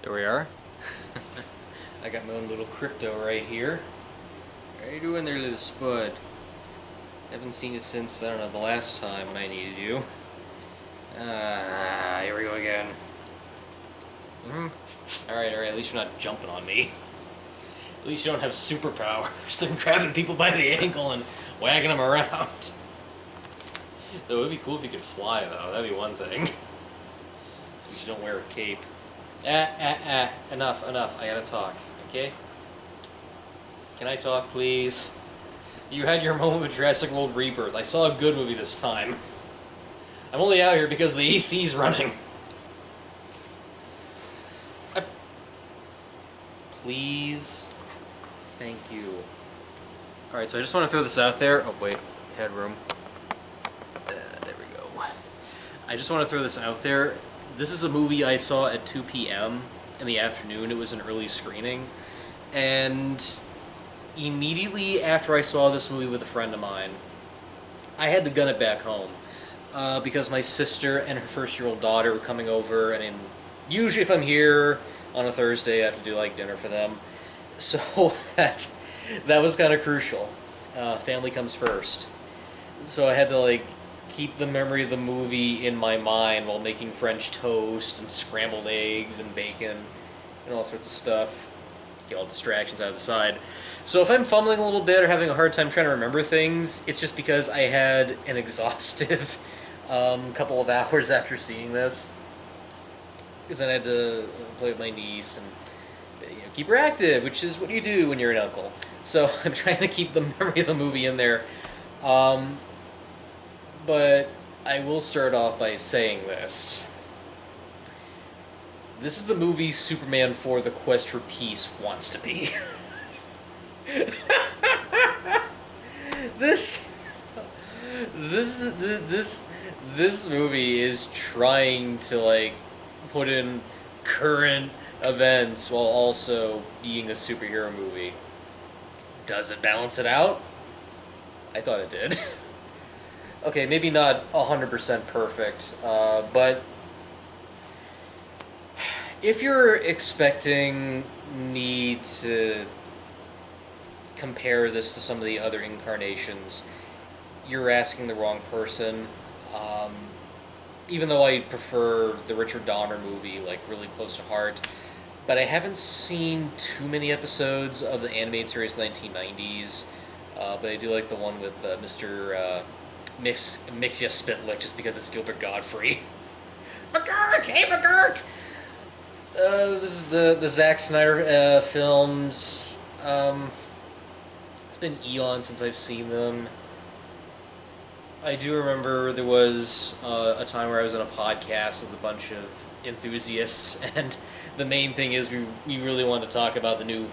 There we are. I got my own little crypto right here. How you doing there, little spud? Haven't seen you since, I don't know, the last time when I needed you. Here we go again. Alright, at least you're not jumping on me. At least you don't have superpowers and grabbing people by the ankle and wagging them around. Though it would be cool if you could fly, though. That'd be one thing. You just don't wear a cape. Enough. I gotta talk, okay? Can I talk, please? You had your moment with Jurassic World Rebirth. I saw a good movie this time. I'm only out here because the AC's running. Please? Thank you. Alright, so I just want to throw this out there. Oh, wait. Headroom. There we go. I just want to throw this out there. This is a movie I saw at 2 p.m. in the afternoon. It was an early screening. And immediately after I saw this movie with a friend of mine, I had to gun it back home. Because my sister and her first-year-old daughter were coming over, and usually if I'm here on a Thursday, I have to do like dinner for them. So that was kind of crucial. Family comes first. So I had to like keep the memory of the movie in my mind while making French toast and scrambled eggs and bacon and all sorts of stuff. Get all distractions out of the side. So if I'm fumbling a little bit or having a hard time trying to remember things, it's just because I had an exhaustive couple of hours after seeing this. Because then I had to play with my niece and keep her active, which is what you do when you're an uncle. So I'm trying to keep the memory of the movie in there. But I will start off by saying this. This is the movie Superman 4: The Quest for Peace wants to be. This movie is trying to like put in current events while also being a superhero movie. Does it balance it out? I thought it did. Okay, maybe not 100% perfect, but if you're expecting me to compare this to some of the other incarnations, you're asking the wrong person. Even though I prefer the Richard Donner movie, like, really close to heart, but I haven't seen too many episodes of the animated series in the 1990s, but I do like the one with Mr. Mixia Spitlick, just because it's Gilbert Godfrey. McGurk! Hey, McGurk! This is the Zack Snyder films. It's been eons since I've seen them. I do remember there was a time where I was on a podcast with a bunch of enthusiasts, and the main thing is we really wanted to talk about the new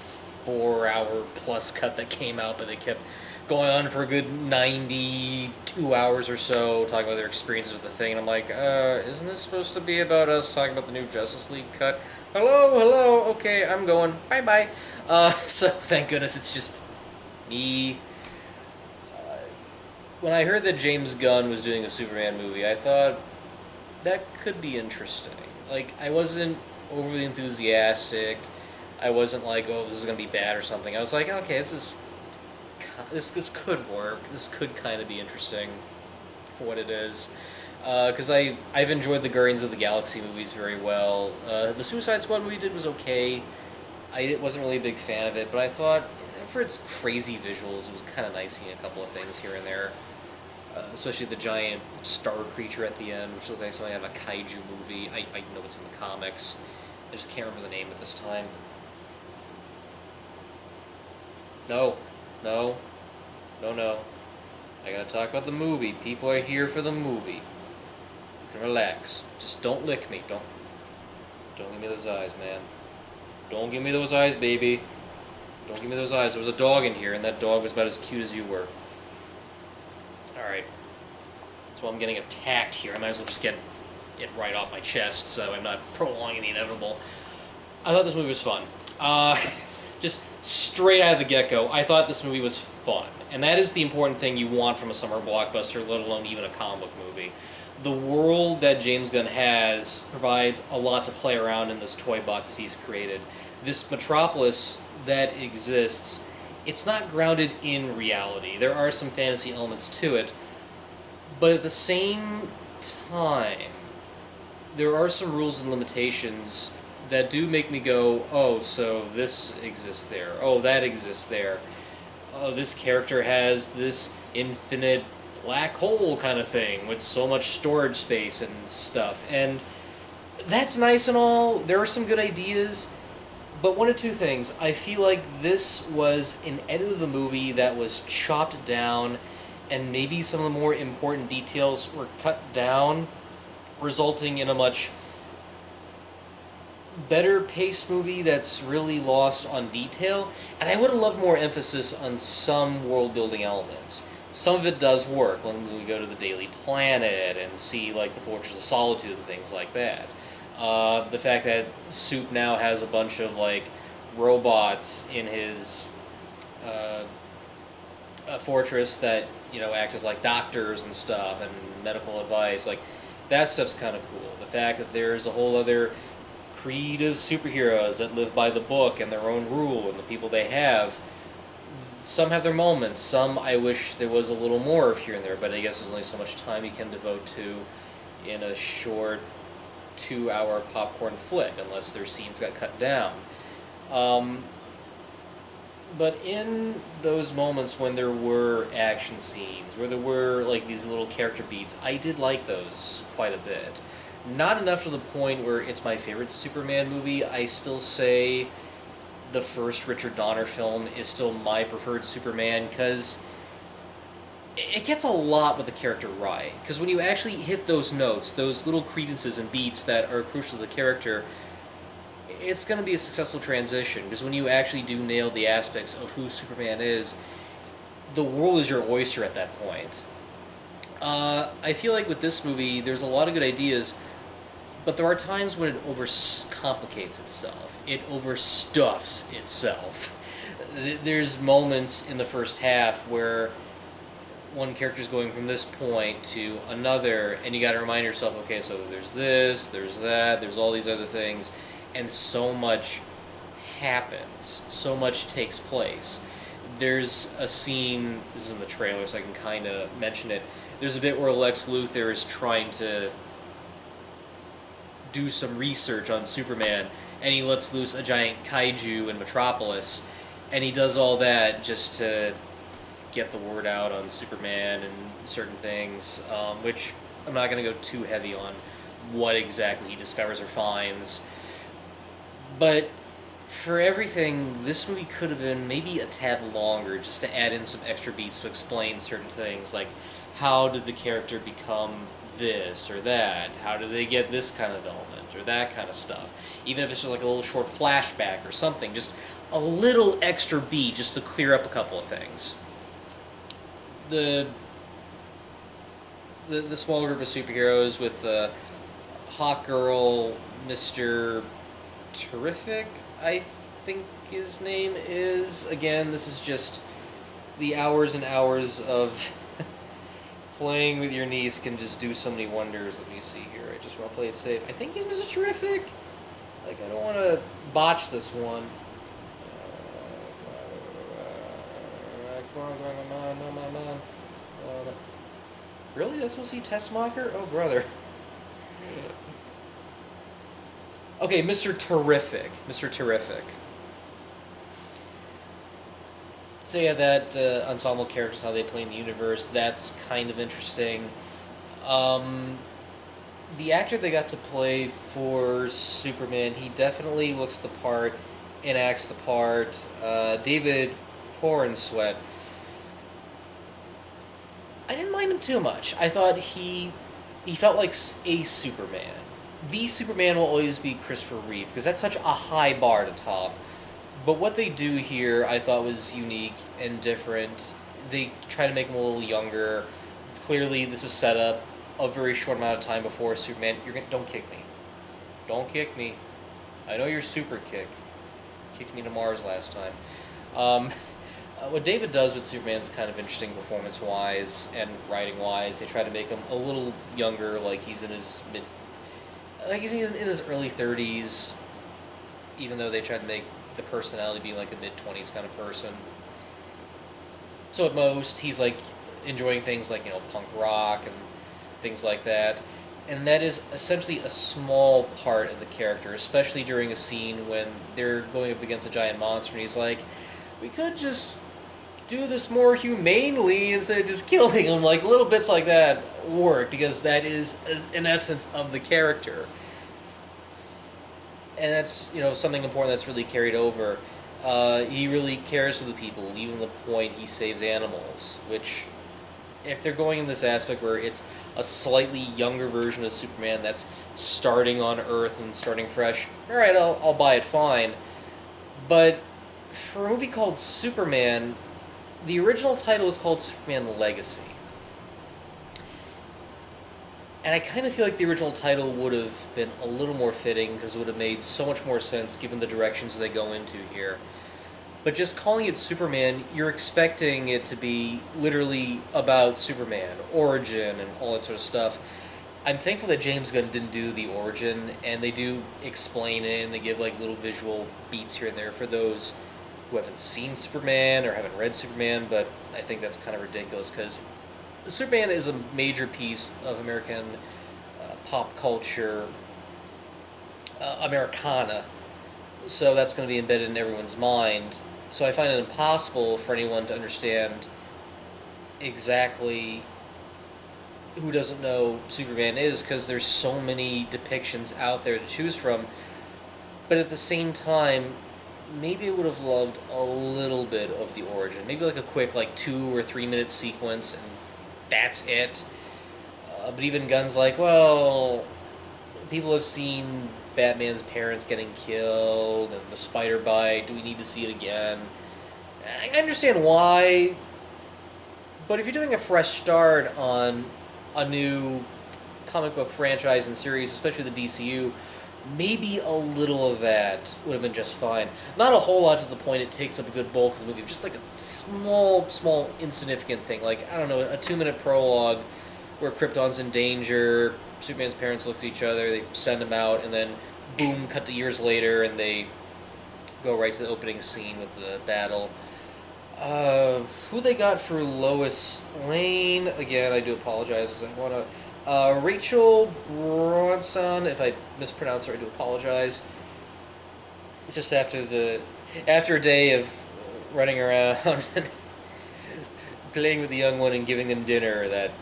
4-hour-plus cut that came out, but they kept going on for a good 92 hours or so, talking about their experiences with the thing, and I'm like, isn't this supposed to be about us talking about the new Justice League cut? Hello, okay, I'm going, bye-bye. So, thank goodness it's just me. When I heard that James Gunn was doing a Superman movie, I thought that could be interesting. Like, I wasn't overly enthusiastic. I wasn't like, oh, this is going to be bad or something. I was like, okay, this could work. This could kind of be interesting for what it is. Because I've enjoyed the Guardians of the Galaxy movies very well. The Suicide Squad movie did was okay. I wasn't really a big fan of it, but I thought for its crazy visuals, it was kind of nice seeing a couple of things here and there. Especially the giant star creature at the end, which looked like something out of a kaiju movie. I know it's in the comics. I just can't remember the name at this time. No. I gotta talk about the movie. People are here for the movie. You can relax. Just don't lick me. Don't give me those eyes, man. Don't give me those eyes, baby. Don't give me those eyes. There was a dog in here, and that dog was about as cute as you were. Alright. So I'm getting attacked here. I might as well just get it right off my chest so I'm not prolonging the inevitable. I thought this movie was fun. Just straight out of the get-go, I thought this movie was fun. And that is the important thing you want from a summer blockbuster, let alone even a comic book movie. the world that James Gunn has provides a lot to play around in this toy box that he's created. This metropolis that exists, it's not grounded in reality. There are some fantasy elements to it, but at the same time, there are some rules and limitations that do make me go, oh, so this exists there. Oh, that exists there. Oh, this character has this infinite black hole kind of thing with so much storage space and stuff. And that's nice and all. There are some good ideas. But one of two things. I feel like this was an edit of the movie that was chopped down, and maybe some of the more important details were cut down, resulting in a much better paced movie that's really lost on detail. And I would have loved more emphasis on some world building elements. Some of it does work when we go to the Daily Planet and see like the Fortress of Solitude and things like that. The fact that Soup now has a bunch of like robots in his fortress that act as like doctors and stuff and medical advice, like that stuff's kind of cool. The fact that there's a whole other creative superheroes that live by the book and their own rule and the people they have. Some have their moments. Some I wish there was a little more of here and there, but I guess there's only so much time you can devote to in a short 2-hour popcorn flick, unless their scenes got cut down. But in those moments when there were action scenes, where there were like these little character beats, I did like those quite a bit. Not enough to the point where it's my favorite Superman movie. I still say the first Richard Donner film is still my preferred Superman, because it gets a lot with the character right. Because when you actually hit those notes, those little credences and beats that are crucial to the character, it's going to be a successful transition. Because when you actually do nail the aspects of who Superman is, the world is your oyster at that point. I feel like with this movie, there's a lot of good ideas, but there are times when it overcomplicates itself. It overstuffs itself. There's moments in the first half where one character's going from this point to another, and you gotta remind yourself, okay, so there's this, there's that, there's all these other things, and so much happens, so much takes place. There's a scene, this is in the trailer, so I can kind of mention it. There's a bit where Lex Luthor is trying to do some research on Superman, and he lets loose a giant kaiju in Metropolis, and he does all that just to get the word out on Superman and certain things, which I'm not going to go too heavy on what exactly he discovers or finds. But for everything, this movie could have been maybe a tad longer, just to add in some extra beats to explain certain things, like how did the character become this or that? How do they get this kind of element or that kind of stuff? Even if it's just like a little short flashback or something, just a little extra beat just to clear up a couple of things. The small group of superheroes with Hawk Girl, Mr. Terrific, I think his name is. Again, this is just the hours and hours of playing with your niece can just do so many wonders. Let me see here. I just want to play it safe. I think he's Mr. Terrific. Like, I don't want to botch this one. Come on, no, man. Really? That's supposed to be Tessmacher? Oh, brother. Okay, Mr. Terrific. Mr. Terrific. So yeah, that ensemble characters, how they play in the universe, that's kind of interesting. The actor they got to play for Superman, he definitely looks the part and acts the part. David Corenswet, I didn't mind him too much. I thought he felt like a Superman. The Superman will always be Christopher Reeve, because that's such a high bar to top. But what they do here, I thought was unique and different. They try to make him a little younger. Clearly, this is set up a very short amount of time before Superman. Don't kick me. Don't kick me. I know you're super kick. Kicked me to Mars last time. What David does with Superman's kind of interesting performance-wise and writing-wise. They try to make him a little younger, like he's in his in his early 30s, even though they try to make the personality be like a mid-20s kind of person. So at most, he's like enjoying things like, punk rock and things like that. And that is essentially a small part of the character, especially during a scene when they're going up against a giant monster, and he's like, we could just do this more humanely instead of just killing him. Like, little bits like that work, because that is an essence of the character. And that's, something important that's really carried over. He really cares for the people, even the point he saves animals, which, if they're going in this aspect where it's a slightly younger version of Superman that's starting on Earth and starting fresh, alright, I'll buy it fine. But for a movie called Superman, the original title is called Superman Legacy. And I kind of feel like the original title would have been a little more fitting, because it would have made so much more sense given the directions they go into here. But just calling it Superman, you're expecting it to be literally about Superman, origin, and all that sort of stuff. I'm thankful that James Gunn didn't do the origin, and they do explain it, and they give like little visual beats here and there for those who haven't seen Superman or haven't read Superman, but I think that's kind of ridiculous, because Superman is a major piece of American pop culture, Americana, so that's going to be embedded in everyone's mind. So I find it impossible for anyone to understand exactly who doesn't know Superman is, because there's so many depictions out there to choose from. But at the same time, maybe I would have loved a little bit of the origin. Maybe like a quick 2 or 3 minute sequence, and that's it. But even Gunn's like, well, people have seen Batman's parents getting killed and the spider bite. Do we need to see it again? I understand why, but if you're doing a fresh start on a new comic book franchise and series, especially the DCU, maybe a little of that would have been just fine. Not a whole lot to the point it takes up a good bulk of the movie, just like a small, insignificant thing. Like, I don't know, a 2-minute prologue where Krypton's in danger, Superman's parents look at each other, they send him out, and then boom, cut to years later, and they go right to the opening scene with the battle. Who they got for Lois Lane? Again, I do apologize, because I want to... Rachel Bronson, if I mispronounce her, I do apologize. It's just after a day of running around and playing with the young one and giving them dinner, that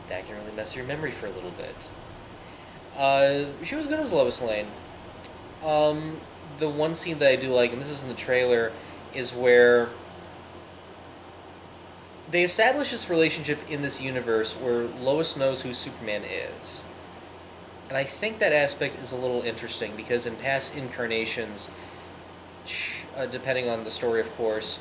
can really mess your memory for a little bit. She was good as Lois Lane. The one scene that I do like, and this is in the trailer, is where they establish this relationship in this universe where Lois knows who Superman is. And I think that aspect is a little interesting, because in past incarnations, depending on the story, of course,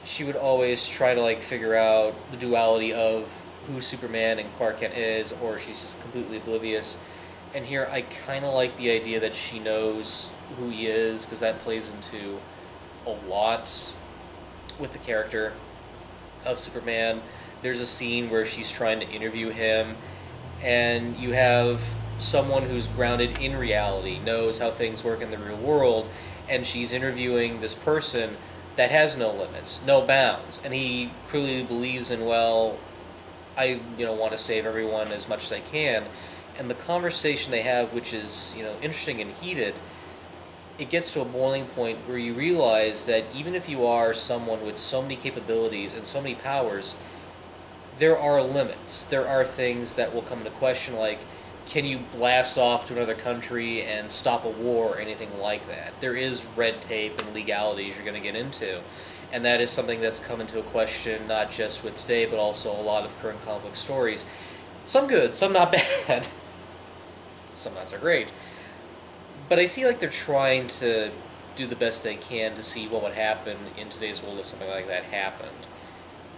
she would always try to figure out the duality of who Superman and Clark Kent is, or she's just completely oblivious. And here I kind of like the idea that she knows who he is, because that plays into a lot with the character of Superman. There's a scene where she's trying to interview him, and you have someone who's grounded in reality, knows how things work in the real world, and she's interviewing this person that has no limits, no bounds, and he clearly believes in, well, I want to save everyone as much as I can. And the conversation they have, which is interesting and heated, it gets to a boiling point where you realize that even if you are someone with so many capabilities and so many powers, there are limits. There are things that will come into question, like, can you blast off to another country and stop a war or anything like that? There is red tape and legalities you're going to get into. And that is something that's come into a question not just with today, but also a lot of current comic book stories. Some good, some not bad. Some not so great. But I see they're trying to do the best they can to see what would happen in today's world if something like that happened,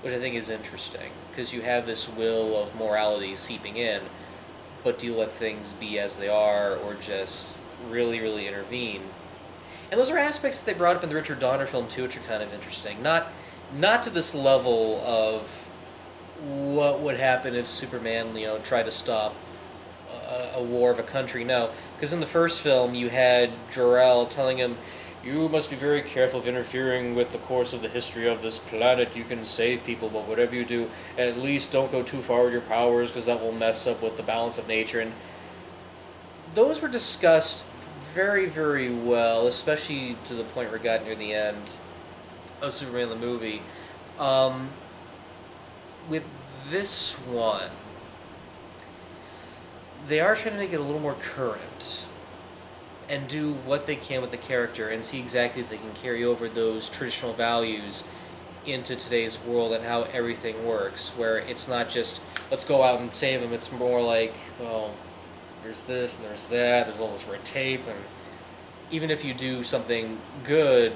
which I think is interesting, because you have this will of morality seeping in, but do you let things be as they are, or just really intervene? And those are aspects that they brought up in the Richard Donner film too, which are kind of interesting. Not Not to this level of what would happen if Superman, tried to stop a war of a country. No, because in the first film you had Jor-El telling him, "You must be very careful of interfering with the course of the history of this planet. You can save people, but whatever you do, at least don't go too far with your powers, because that will mess up with the balance of nature." And those were discussed very, very well, especially to the point where it got near the end of Superman the movie. Um, with this one, they are trying to make it a little more current and do what they can with the character and see exactly if they can carry over those traditional values into today's world and how everything works, where it's not just, let's go out and save them. It's more like, well, there's this and there's that, there's all this red tape, and even if you do something good,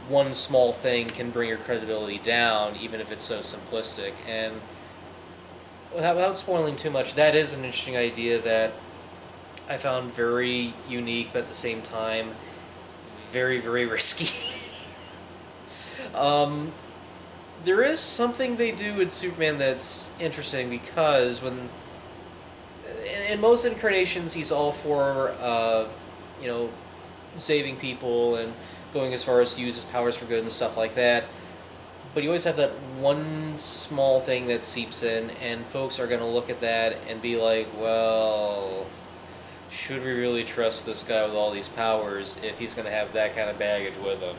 one small thing can bring your credibility down, even if it's so simplistic. And without spoiling too much, that is an interesting idea that I found very unique, but at the same time, very, very risky. There is something they do with Superman that's interesting, because in most incarnations, he's all for, saving people and going as far as to use his powers for good and stuff like that. But you always have that one small thing that seeps in, and folks are going to look at that and be like, well, should we really trust this guy with all these powers if he's going to have that kind of baggage with him?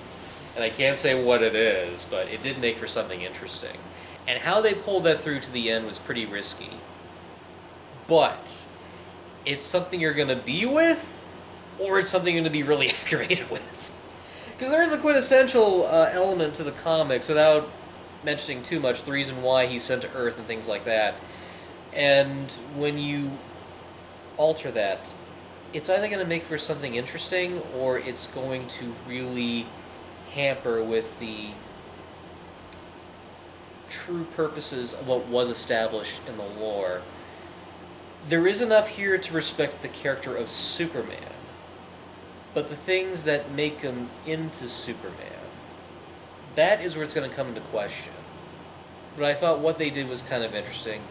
And I can't say what it is, but it did make for something interesting. And how they pulled that through to the end was pretty risky. But it's something you're going to be with, or it's something you're going to be really aggravated with. Because there is a quintessential element to the comics, without mentioning too much, the reason why he's sent to Earth and things like that. And when you alter that, it's either going to make for something interesting, or it's going to really hamper with the true purposes of what was established in the lore. There is enough here to respect the character of Superman, but the things that make him into Superman, that is where it's going to come into question. But I thought what they did was kind of interesting.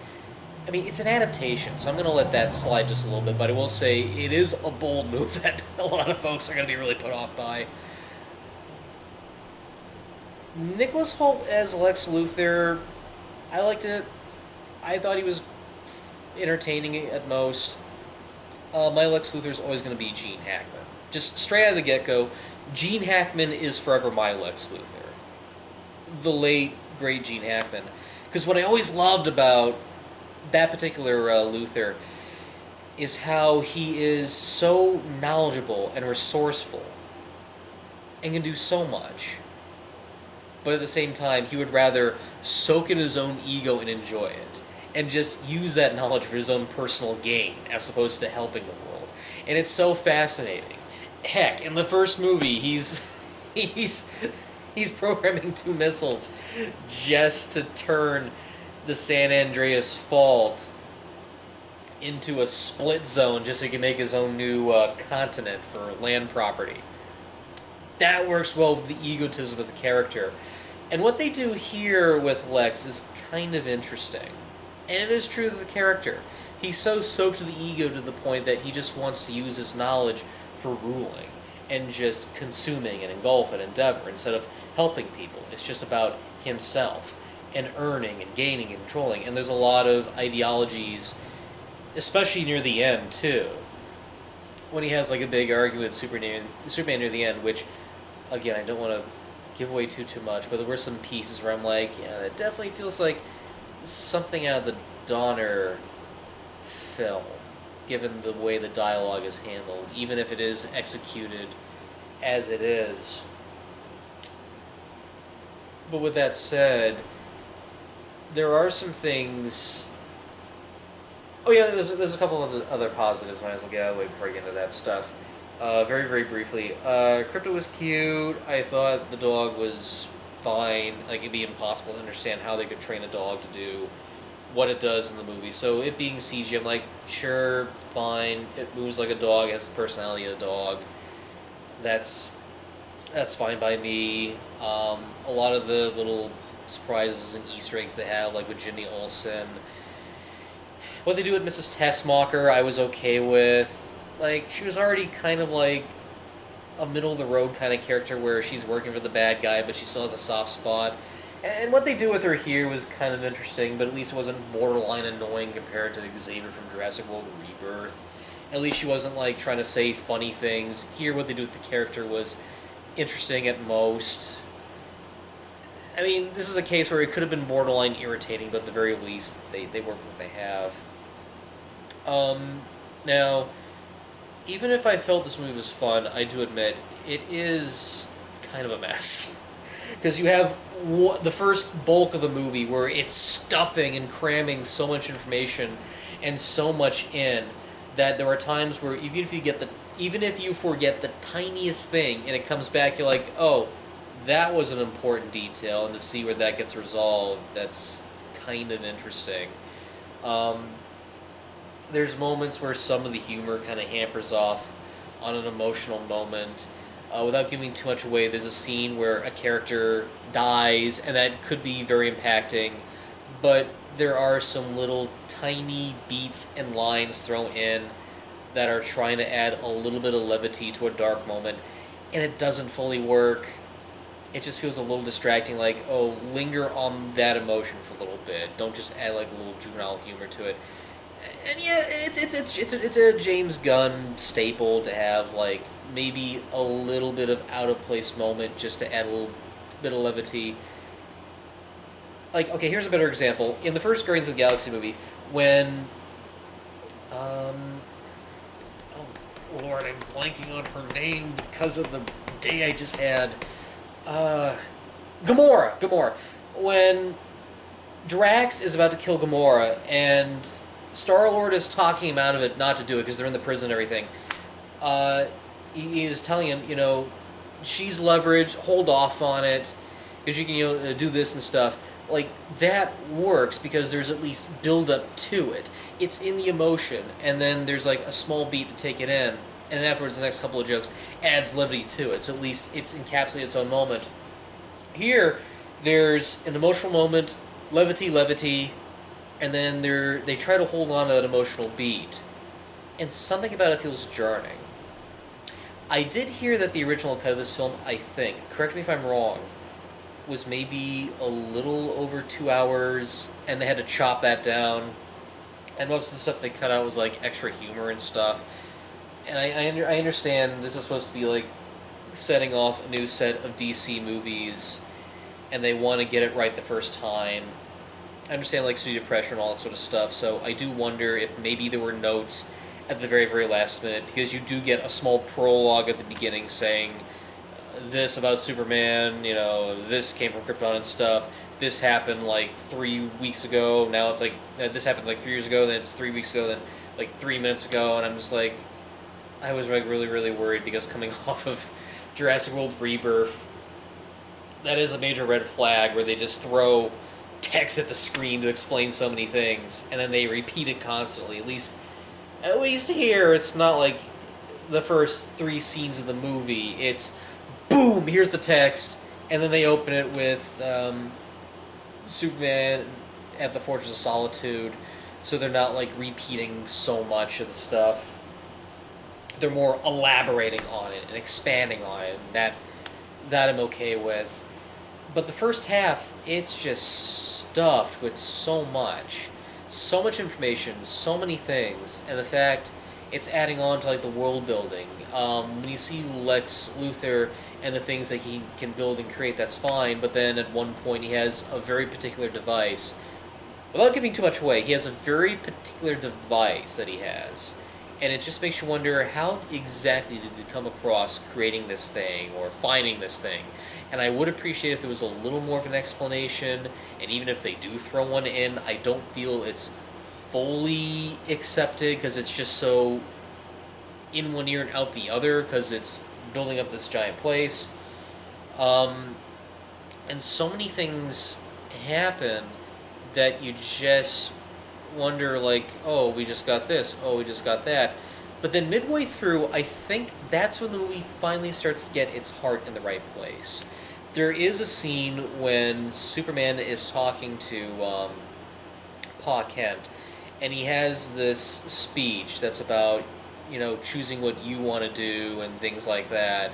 I mean, it's an adaptation, so I'm going to let that slide just a little bit, but I will say it is a bold move that a lot of folks are going to be really put off by. Nicholas Hoult as Lex Luthor, I liked it. I thought he was entertaining at most. My Lex Luthor is always going to be Gene Hackman. Just straight out of the get-go, Gene Hackman is forever my Lex Luthor. The late, great Gene Hackman. Because what I always loved about that particular Luthor is how he is so knowledgeable and resourceful and can do so much. But at the same time, he would rather soak in his own ego and enjoy it, and just use that knowledge for his own personal gain, as opposed to helping the world. And it's so fascinating. Heck, in the first movie, he's programming 2 missiles just to turn the San Andreas Fault into a split zone, just so he can make his own new continent for land property. That works well with the egotism of the character. And what they do here with Lex is kind of interesting. And it is true to the character. He's so soaked to the ego to the point that he just wants to use his knowledge for ruling and just consuming and engulf and endeavor instead of helping people. It's just about himself and earning and gaining and controlling. And there's a lot of ideologies, especially near the end too, when he has like a big argument with Superman near the end, which, again, I don't want to give away too much, but there were some pieces where I'm like, yeah, that definitely feels like something out of the Donner film, given the way the dialogue is handled, even if it is executed as it is. But with that said, there are some things... Oh yeah, there's a couple of other positives. Might as well get out of the way before I get into that stuff. Very, very briefly. Crypto was cute. I thought the dog was fine. Like, it'd be impossible to understand how they could train a dog to do what it does in the movie. So it being CG, I'm like, sure, fine. It moves like a dog, it has the personality of a dog. That's fine by me. A lot of the little surprises and Easter eggs they have, like with Jimmy Olsen. What they do with Mrs. Tessmacher, I was okay with. Like, she was already kind of like a middle-of-the-road kind of character where she's working for the bad guy, but she still has a soft spot. And what they do with her here was kind of interesting, but at least it wasn't borderline annoying compared to Xavier from Jurassic World Rebirth. At least she wasn't, like, trying to say funny things. Here, what they do with the character was interesting at most. I mean, this is a case where it could have been borderline irritating, but at the very least, they work with what they have. Now, even if I felt this movie was fun, I do admit, it is kind of a mess. Because you have the first bulk of the movie where it's stuffing and cramming so much information and so much in that there are times where even if you forget the tiniest thing and it comes back, you're like, oh, that was an important detail, and to see where that gets resolved, that's kind of interesting. There's moments where some of the humor kind of hampers off on an emotional moment. Without giving too much away, there's a scene where a character dies, and that could be very impacting, but there are some little tiny beats and lines thrown in that are trying to add a little bit of levity to a dark moment, and it doesn't fully work. It just feels a little distracting, like, oh, linger on that emotion for a little bit. Don't just add like a little juvenile humor to it. And yeah, it's a James Gunn staple to have like maybe a little bit of out of place moment just to add a little bit of levity. Like, okay, here's a better example. In the first Guardians of the Galaxy movie, when oh Lord, I'm blanking on her name because of the day I just had. Gamora. When Drax is about to kill Gamora, and Star-Lord is talking him out of it not to do it because they're in the prison and everything. He is telling him, you know, she's leveraged, hold off on it, because you can, you know, do this and stuff. Like, that works because there's at least build-up to it. It's in the emotion, and then there's, like, a small beat to take it in, and then afterwards the next couple of jokes adds levity to it, so at least it's encapsulated its own moment. Here, there's an emotional moment, levity, and then they try to hold on to that emotional beat. And something about it feels jarring. I did hear that the original cut of this film, I think, correct me if I'm wrong, was maybe a little over 2 hours, and they had to chop that down. And most of the stuff they cut out was like extra humor and stuff. And I understand this is supposed to be like setting off a new set of DC movies, and they want to get it right the first time. I understand like studio pressure and all that sort of stuff, so I do wonder if maybe there were notes at the very, very last minute, because you do get a small prologue at the beginning saying this about Superman, you know, this came from Krypton and stuff, this happened like 3 weeks ago, now it's like, this happened like 3 years ago, then it's 3 weeks ago, then like 3 minutes ago, and I'm just like, I was like really, really worried, because coming off of Jurassic World Rebirth, that is a major red flag where they just throw text at the screen to explain so many things, and then they repeat it constantly. At least here, it's not like the first 3 scenes of the movie. It's, boom, here's the text, and then they open it with Superman at the Fortress of Solitude, so they're not like repeating so much of the stuff. They're more elaborating on it and expanding on it, and that I'm okay with. But the first half, it's just stuffed with so much information, so many things, and the fact it's adding on to like the world building. When you see Lex Luthor and the things that he can build and create, that's fine, but then at one point he has a very particular device. Without giving too much away, he has a very particular device that he has, and it just makes you wonder, how exactly did he come across creating this thing or finding this thing? And I would appreciate if there was a little more of an explanation, and even if they do throw one in, I don't feel it's fully accepted, because it's just so in one ear and out the other, because it's building up this giant place. And so many things happen that you just wonder, like, oh, we just got this, oh, we just got that. But then midway through, I think that's when the movie finally starts to get its heart in the right place. there is a scene when Superman is talking to Pa Kent, and he has this speech that's about, choosing what you want to do and things like that,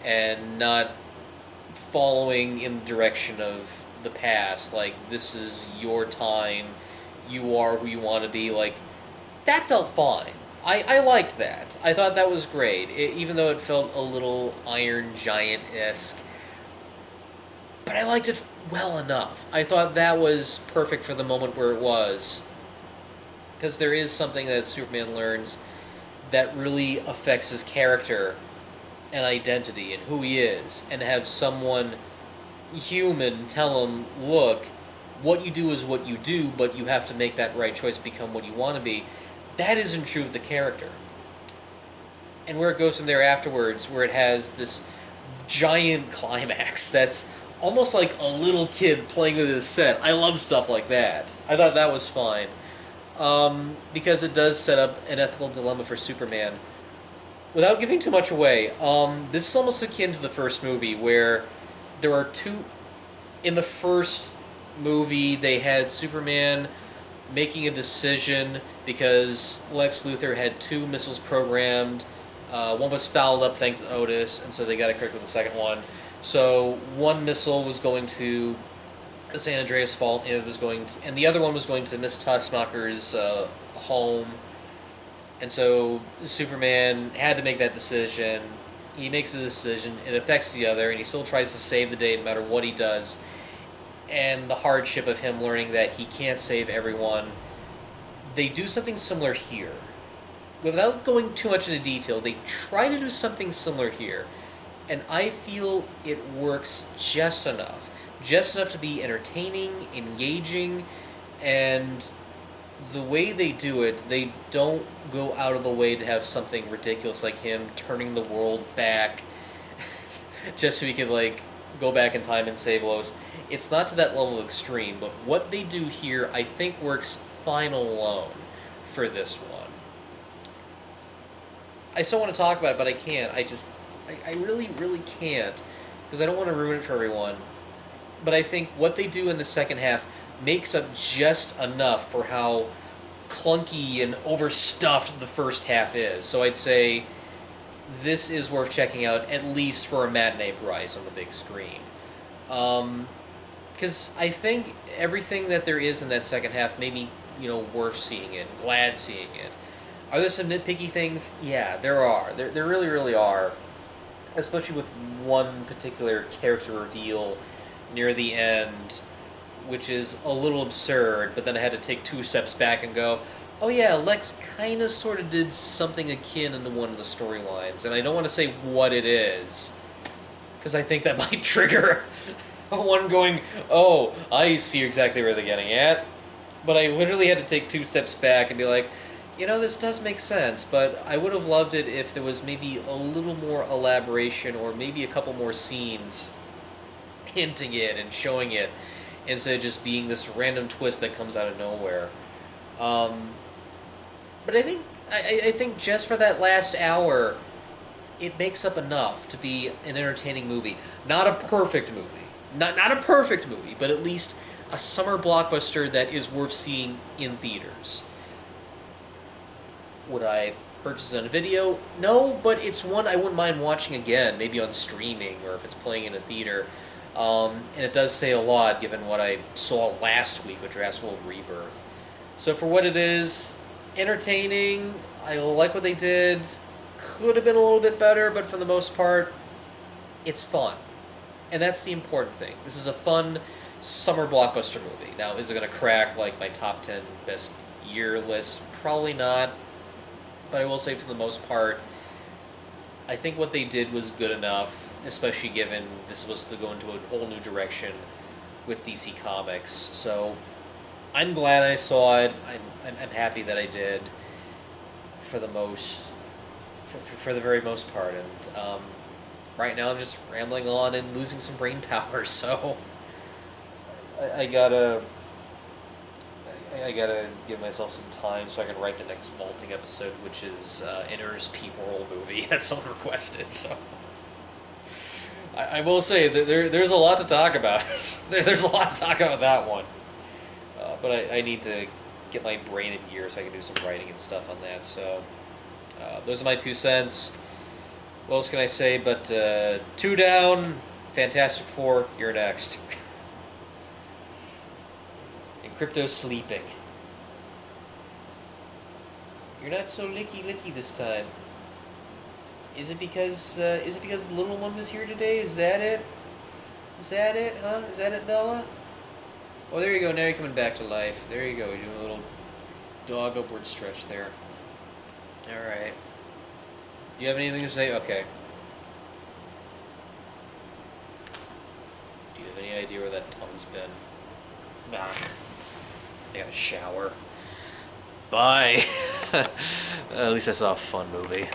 and not following in the direction of the past. Like, this is your time, you are who you want to be. Like, that felt fine. I liked that. I thought that was great, even though it felt a little Iron Giant-esque. But I liked it well enough. I thought that was perfect for the moment where it was. Because there is something that Superman learns that really affects his character and identity and who he is. And to have someone human tell him, look, what you do is what you do, but you have to make that right choice, become what you want to be. That isn't true of the character. And where it goes from there afterwards, where it has this giant climax that's almost like a little kid playing with his set. I love stuff like that. I thought that was fine. Because it does set up an ethical dilemma for Superman. Without giving too much away, this is almost akin to the first movie, where there are two... In the first movie, they had Superman making a decision because Lex Luthor had 2 missiles programmed. One was fouled up thanks to Otis, and so they got it correct with the second one. So one missile was going to the San Andreas Fault, and the other one was going to Miss Tossmacher's home. And so Superman had to make that decision. He makes the decision, it affects the other, and he still tries to save the day no matter what he does. And the hardship of him learning that he can't save everyone. They do something similar here. Without going too much into detail, they try to do something similar here. And I feel it works just enough. Just enough to be entertaining, engaging, and the way they do it, they don't go out of the way to have something ridiculous like him turning the world back just so he could, go back in time and save Lois. It's not to that level of extreme, but what they do here, I think, works fine alone for this one. I still want to talk about it, but I can't. I really, really can't, because I don't want to ruin it for everyone. But I think what they do in the second half makes up just enough for how clunky and overstuffed the first half is. So I'd say this is worth checking out, at least for a matinee price on the big screen. Because I think everything that there is in that second half made me, worth seeing it, glad seeing it. Are there some nitpicky things? Yeah, there are. There really, really are. Especially with one particular character reveal near the end, which is a little absurd, but then I had to take 2 steps back and go, oh yeah, Lex kind of sort of did something akin into one of the storylines, and I don't want to say what it is, because I think that might trigger one going, oh, I see exactly where they're getting at. But I literally had to take 2 steps back and be like, this does make sense, but I would have loved it if there was maybe a little more elaboration or maybe a couple more scenes hinting it and showing it instead of just being this random twist that comes out of nowhere. But I think just for that last hour, it makes up enough to be an entertaining movie. Not a perfect movie. Not a perfect movie, but at least a summer blockbuster that is worth seeing in theaters. Would I purchase it on video? No, but it's one I wouldn't mind watching again, maybe on streaming or if it's playing in a theater. And it does say a lot given what I saw last week with Jurassic World Rebirth. So for what it is, entertaining, I like what they did. Could have been a little bit better, but for the most part, it's fun. And that's the important thing. This is a fun summer blockbuster movie. Now, is it going to crack my top 10 best year list? Probably not. But I will say for the most part, I think what they did was good enough, especially given this was to go into a whole new direction with DC Comics. So I'm glad I saw it. I'm happy that I did for the very most part. And right now I'm just rambling on and losing some brain power. So I gotta give myself some time so I can write the next vaulting episode, which is Inner's P-World movie that someone requested. So I will say that there's a lot to talk about. There's a lot to talk about that one. But I need to get my brain in gear so I can do some writing and stuff on that. So those are my 2 cents. What else can I say? But 2 down, Fantastic Four, you're next. And Crypto sleeping. You're not so licky this time. Is it because the little one was here today? Is that it? Is that it, huh? Is that it, Bella? Oh, there you go. Now you're coming back to life. There you go. You're doing a little dog upward stretch there. All right. Do you have anything to say? Okay. Do you have any idea where that tongue's been? Ugh. I gotta shower. Bye. At least I saw a fun movie.